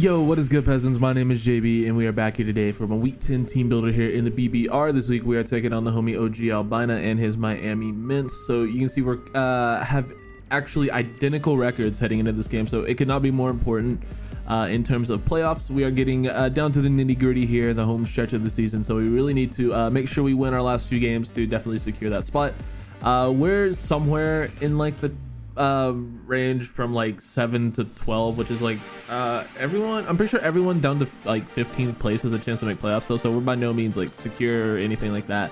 Yo, what is good, peasants? My name is JB and we are back here today for my week 10 team builder here in the BBR. This week we are taking on the homie ogalbina and his Miami Mence. So you can see we're have actually identical records heading into this game, so it could not be more important in terms of playoffs. We are getting down to the nitty-gritty here, the home stretch of the season, so we really need to make sure we win our last few games to definitely secure that spot. We're somewhere in like the range from like 7 to 12, which is like everyone, I'm pretty sure everyone down to like 15th place has a chance to make playoffs though, so we're by no means like secure or anything like that.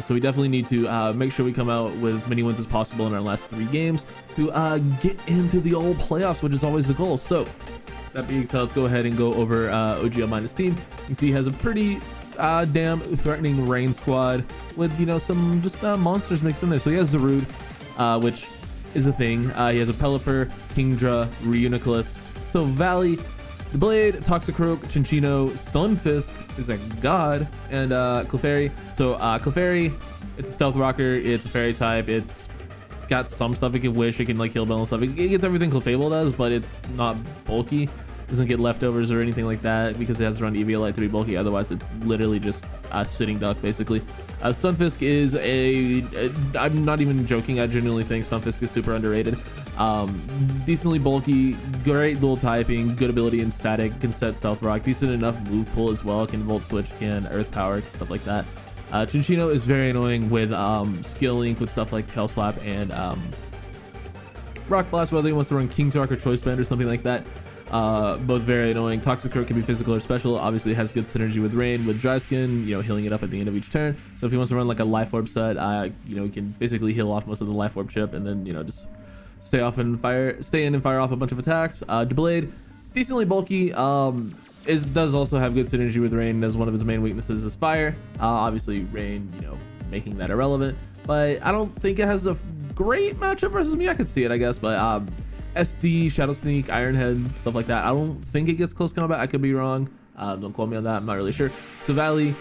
So we definitely need to make sure we come out with as many wins as possible in our last 3 games to get into the old playoffs, which is always the goal. So that being said, let's go ahead and go over ogalbina's team. You can see he has a pretty damn threatening rain squad with, you know, some just monsters mixed in there. So he has ZERAORA, which is a thing. He has a Pelipper, Kingdra, Reuniclus, Silvally, the Blade, Toxicroak, Chinchino, Stunfisk is a god, and Clefairy. So Clefairy, it's a stealth rocker, it's a fairy type, it's got some stuff it can wish, it can like heal bell and stuff. It gets everything Clefable does, but it's not bulky. Doesn't get leftovers or anything like that because it has to run EVLite to be bulky. Otherwise it's literally just a sitting duck basically. Stunfisk is I'm not even joking, I genuinely think Stunfisk is super underrated. Decently bulky, great dual typing, good ability in static, can set stealth rock, decent enough move pool as well, can volt switch, can earth power, stuff like that. Chinchino is very annoying with skill link with stuff like tail slap and rock blast, whether he wants to run King's Rock or choice band or something like that. Both very annoying. Toxicroak can be physical or special. Obviously it has good synergy with rain, with dry skin, you know, healing it up at the end of each turn. So if he wants to run like a life orb set, you know, he can basically heal off most of the life orb chip and then, you know, just stay in and fire off a bunch of attacks. Blade, decently bulky, does also have good synergy with rain, as one of his main weaknesses is fire. Obviously rain, you know, making that irrelevant, but I don't think it has a great matchup versus me. I could see it, I guess, but SD, Shadow Sneak, Iron Head, stuff like that, I don't think it gets close combat. I could be wrong, don't quote me on that, I'm not really sure. Silvally,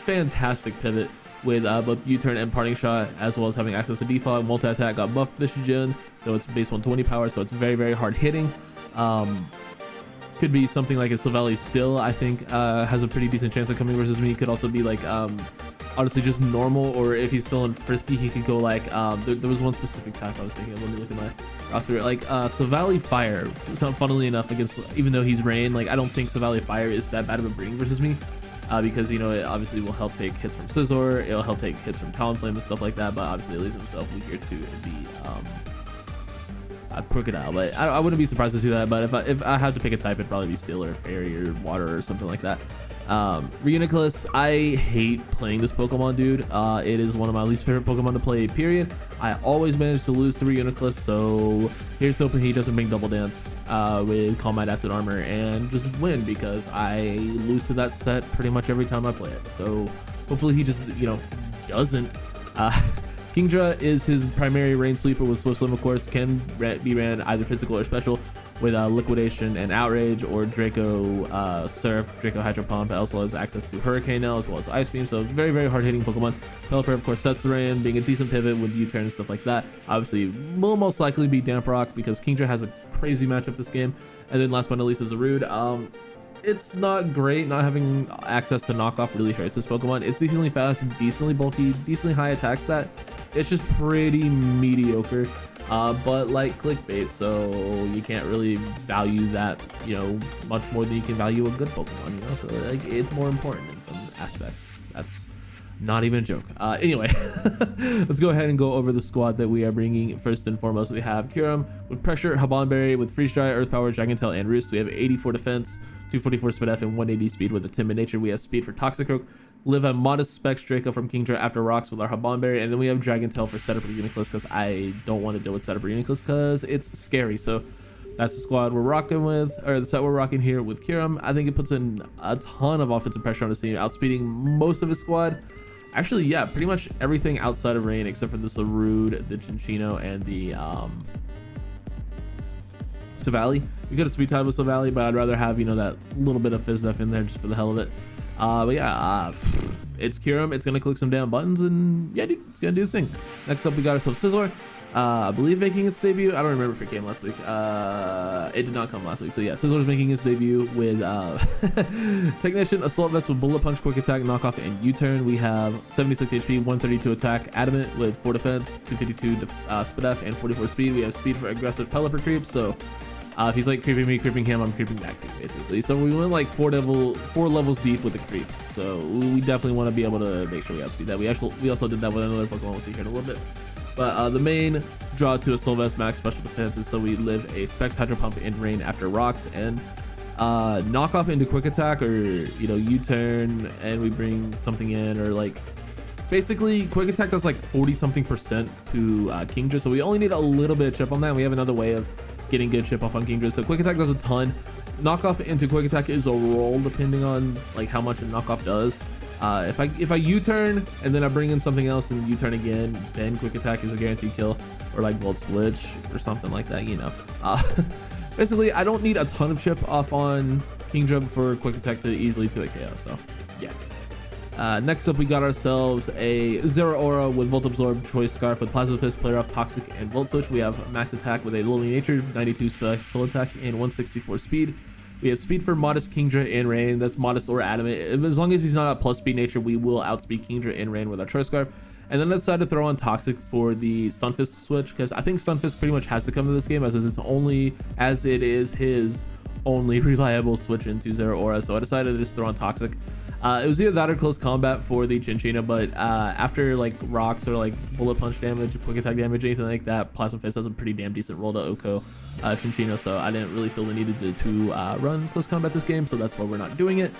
fantastic pivot with both U-turn and parting shot, as well as having access to defog. Multi-attack got buffed this gen, so it's base 120 power, so it's very, very hard hitting. Could be something like a Silvally still, I think, has a pretty decent chance of coming versus me. Could also be like honestly just normal, or if he's feeling frisky, he could go like there was one specific type I was thinking of. Let me look at my roster, like Silvally Fire. So funnily enough, against, even though he's rain, like I don't think Silvally Fire is that bad of a bring versus me, because, you know, it obviously will help take hits from Sizzler, it'll help take hits from Talonflame and stuff like that, but obviously it leaves himself weaker to the Crocodile. But I wouldn't be surprised to see that. But if I had to pick a type, it'd probably be Steel or Fairy or Water or something like that. Reuniclus, I hate playing this Pokemon, dude. It is one of my least favorite Pokemon to play, period. I always manage to lose to Reuniclus, so here's hoping he doesn't bring Double Dance with Calm Mind Acid Armor and just win, because I lose to that set pretty much every time I play it. So hopefully he just, you know, doesn't. Kingdra is his primary rain sleeper with Swift Swim, of course, can be ran either physical or special with Liquidation and Outrage, or Draco Surf, Draco Hydro Pump, as well as access to Hurricane now, as well as Ice Beam. So very, very hard hitting Pokemon. Pelipper, of course, sets the rain, being a decent pivot with U-turn and stuff like that. Obviously will most likely be Damp Rock because Kingdra has a crazy matchup this game. And then last but not least is ZERAORA. It's not great. Not having access to knockoff really hurts this Pokemon. It's decently fast, decently bulky, decently high attack stat. It's just pretty mediocre, but like clickbait, so you can't really value that, you know, much more than you can value a good Pokemon, you know. So like it's more important in some aspects. That's not even a joke. Anyway, let's go ahead and go over the squad that we are bringing. First and foremost, we have KYUREM with Pressure, Habanberry with Freeze Dry, Earth Power, Dragon Tail, and Roost. We have 84 defense, 244 speed F, and 180 speed with a Timid Nature. We have speed for Toxicroak. Live a modest Specs Draco from Kingdra after rocks with our Habanberry, and then we have Dragon Tail for Setup Reuniclus, because I don't want to deal with Setup Reuniclus because it's scary. So that's the squad we're rocking with, or the set we're rocking here with KYUREM. I think it puts in a ton of offensive pressure on his team, outspeeding most of his squad. Actually, yeah, pretty much everything outside of rain except for the ZERAORA, the Chinchino, and the Silvally. We could have speed tied with Silvally, but I'd rather have, you know, that little bit of fizz stuff in there just for the hell of it. But yeah, it's KYUREM. It's gonna click some damn buttons, and yeah, dude, it's gonna do the thing. Next up, we got ourselves Sizzler. I believe making its debut. I don't remember if it came last week. It did not come last week. So yeah, Sizzler's making its debut with Technician, Assault Vest with Bullet Punch, Quick Attack, Knockoff, and U-Turn. We have 76 HP, 132 attack, Adamant with 4 defense, 252 Spit F, and 44 speed. We have speed for aggressive pelipper creep. So if he's like creeping me, creeping him, I'm creeping back basically. So we went like 4 levels deep with the creeps. So we definitely want to be able to make sure we have speed. That we also did that with another Pokemon. We'll see here in a little bit. But the main draw to a Soul Vest max special defense is so we live a Specs Hydro Pump in rain after rocks and knock off into quick attack, or U-turn, and we bring something in, or like basically quick attack does like 40 something percent to Kingdra, so we only need a little bit of chip on that. We have another way of getting good chip off on Kingdra, so quick attack does a ton. Knockoff into quick attack is a roll depending on like how much a knockoff does. If I U-turn and then I bring in something else and U-turn again, then quick attack is a guaranteed kill, or like Volt Switch or something like that, basically I don't need a ton of chip off on Kingdra for quick attack to easily 2 KO. So yeah. Next up, we got ourselves a ZERAORA with Volt Absorb, Choice Scarf with Plasma Fist, Player Off, Toxic, and Volt Switch. We have max attack with a Lowly Nature, 92 special attack, and 164 speed. We have speed for Modest, Kingdra, and Rain. That's Modest or Adamant. As long as he's not at plus speed nature, we will outspeed Kingdra and Rain with our Choice Scarf. And then I decided to throw on Toxic for the Stunfisk switch, because I think Stunfisk pretty much has to come to this game, as it is his only reliable switch into ZERAORA. So I decided to just throw on Toxic. It was either that or close combat for the Chinchino, but after like rocks or like bullet punch damage, quick attack damage, anything like that, Plasma Fist has a pretty damn decent roll to Oko Chinchino, so I didn't really feel the need to run close combat this game, so that's why we're not doing it.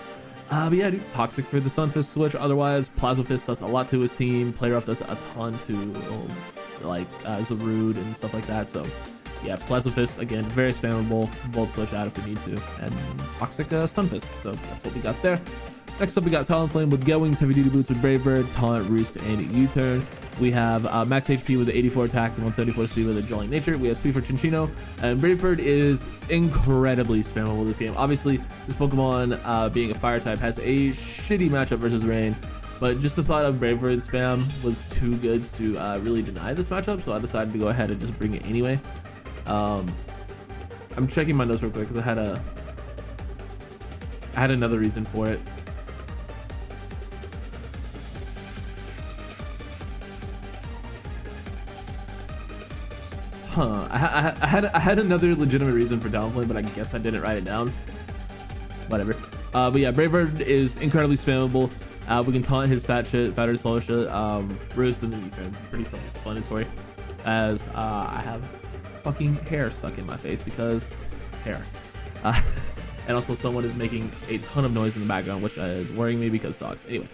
But yeah, dude, Toxic for the Stunfisk switch. Otherwise, Plasma Fist does a lot to his team. Player Up does a ton to Zarude and stuff like that. So yeah, Plasma Fist, again, very spammable. Volt Switch out if we need to. And Toxic Stunfisk. So that's what we got there. Next up, we got Talonflame with Get Wings, Heavy Duty Boots with Brave Bird, Taunt, Roost, and U-Turn. We have max HP with the 84 attack and 174 speed with a Dwelling Nature. We have speed for Chinchino, and Brave Bird is incredibly spammable this game. Obviously, this Pokemon, being a fire type, has a shitty matchup versus Rain, but just the thought of Brave Bird spam was too good to really deny this matchup, so I decided to go ahead and just bring it anyway. I'm checking my notes real quick because I had another reason for it. I had another legitimate reason for Talonflame, but I guess I didn't write it down. Whatever. But yeah, Brave Bird is incredibly spammable. We can taunt his fatter solo shit. Roost and then U-turn. Pretty self-explanatory. As I have fucking hair stuck in my face because hair. And also someone is making a ton of noise in the background, which is worrying me because dogs. Anyway.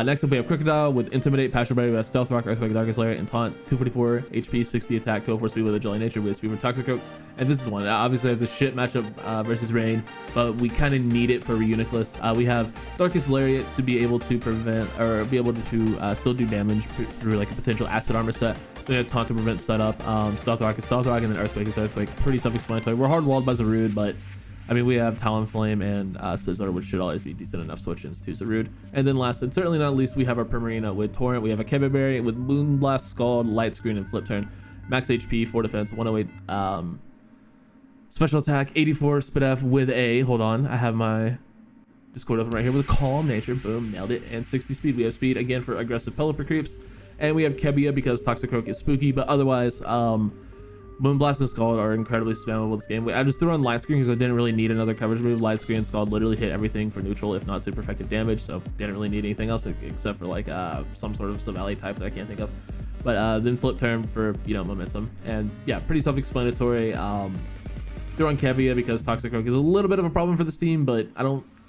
Next up, we have Crocodile with Intimidate, Passion Barrier, we have Stealth Rock, Earthquake, Darkest Lair, and Taunt. 244 HP, 60 attack, 204 speed with a Jelly Nature. We have speed for Toxic Croak. And this is one that obviously has a shit matchup versus Rain, but we kind of need it for Reuniclus. We have Darkest Lariat to be able to prevent, or be able to still do damage through like a potential Acid Armor set. Then we have Taunt to prevent setup. Stealth Rock is Stealth Rock, and then Earthquake is Earthquake. Pretty self-explanatory. We're hard walled by Zarude, but I mean, we have Talonflame and Sizzler, which should always be decent enough switch-ins to Zarude. And then last and certainly not least, we have our Primarina with Torrent. We have a KYUREM with Moonblast, Scald, Light Screen, and Flip Turn. Max HP, 4 defense, 108 special attack, 84 Spit F with a, hold on, I have my Discord open right here with a Calm Nature. Boom, nailed it. And 60 speed. We have speed again for aggressive pelipper creeps. And we have KYUREM because Toxic Croak is spooky, but otherwise, Moonblast and Scald are incredibly spammable this game. I just threw on Light Screen because I didn't really need another coverage move. Light Screen and Scald literally hit everything for neutral, if not super effective damage, so didn't really need anything else except for like some sort of Savali type that I can't think of. But then Flip Turn for, momentum. And yeah, pretty self-explanatory. Threw on KYUREM because Toxic Croak is a little bit of a problem for this team, but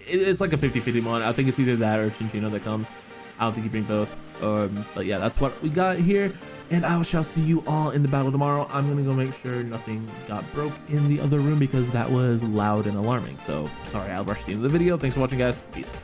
it's like a 50-50 mon. I think it's either that or Chinchino that comes. I don't think you bring both. But yeah, that's what we got here. And I shall see you all in the battle tomorrow. I'm going to go make sure nothing got broke in the other room because that was loud and alarming. So sorry, I'll rush to the end of the video. Thanks for watching, guys. Peace.